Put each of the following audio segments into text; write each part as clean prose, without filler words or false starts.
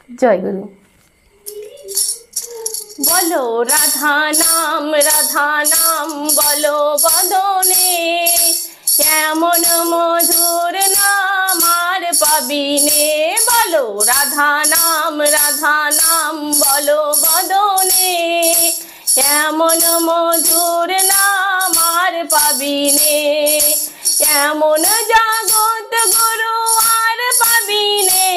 জয় গুরু। বলো রাধা নাম বলো বদনে, কেমন মধুর নাম আর পাবিনে। বলো রাধা নাম বলো বদনে, কেমন মধুর নাম আর পাবিনে। কেমন জগৎ গুরু আর পাবিনে,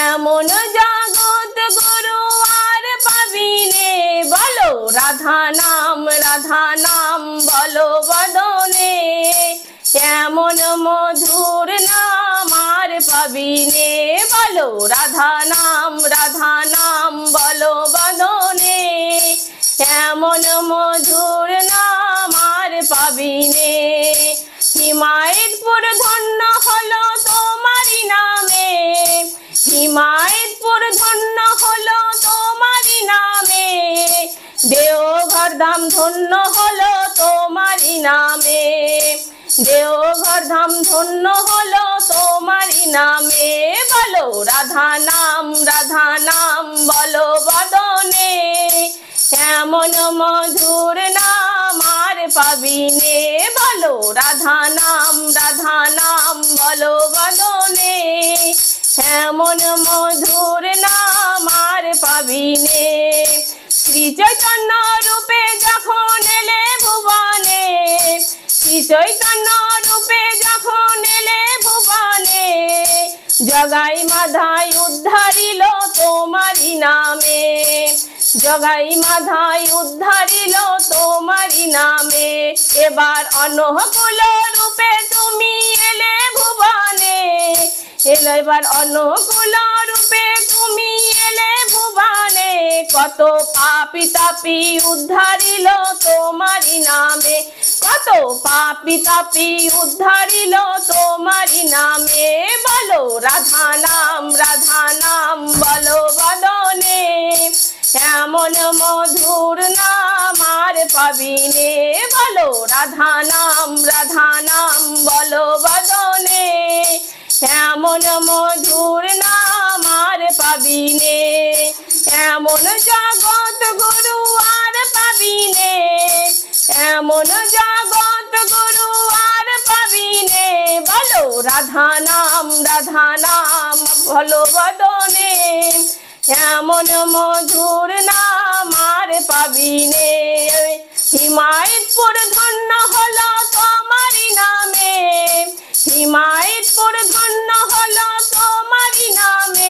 এমন জগৎ গুরু আর পাবিনে। বলো রাধা নাম বলো বদনে, কেমন মধুর নাম আর পাবিনে। বলো রাধা নাম বলো বদনে, কেমন মধুর নাম আর পাবিনে। হিমায়তপুর ধন্য হলো তোমারি নামে, হিমায়তপুর ধন্য হলো তোমারি নামে। দেওঘর ধাম ধন্য হলো তোমারি নামে, দেওঘর ধাম ধন্য হলো তোমারি নামে। বলো রাধা নাম বলো বদনে, কেমন মধুর নাম আর পাবিনে। বলো রাধা নাম বলো বদনে, কেমন মধুর নাম আর পাবিনে। শ্রী চৈতন্য রূপে যখন এলে ভুবনে, শ্রী চৈতন্য রূপে যখন এলে ভুবনে। জগাই মাধাই উদ্ধারিল তোমারি নামে, জগাই মাধাই উদ্ধারিল তোমারি নামে। এবার অনুকূল রূপে তুমি এলে ভুবনে, এবার অনুকূল রূপে তুমি এলে ভুবনে। কত পাপী তাপী উদ্ধারিল তোমারি নামে, কত পাপী তাপী উদ্ধারিল তোমারি নামে। বলো রাধা নাম বলো বদনে, কেমন মধুর নাম আর পাবিনে। বলো রাধা নাম বলো বদনে, কেমন মধুর নাম আর পাবিনে। এমন জগৎ গুরু আর পাবিনে, এমন জগৎ গুরু আর পাবিনে। বলো রাধা নাম বলো বদনে, কেমন মধুর নাম আর পাবিনে। হিমায়তপুর ধন্য হলো তোমারি নামে, হিমায়তপুর ধন্য হলো তোমারি নামে।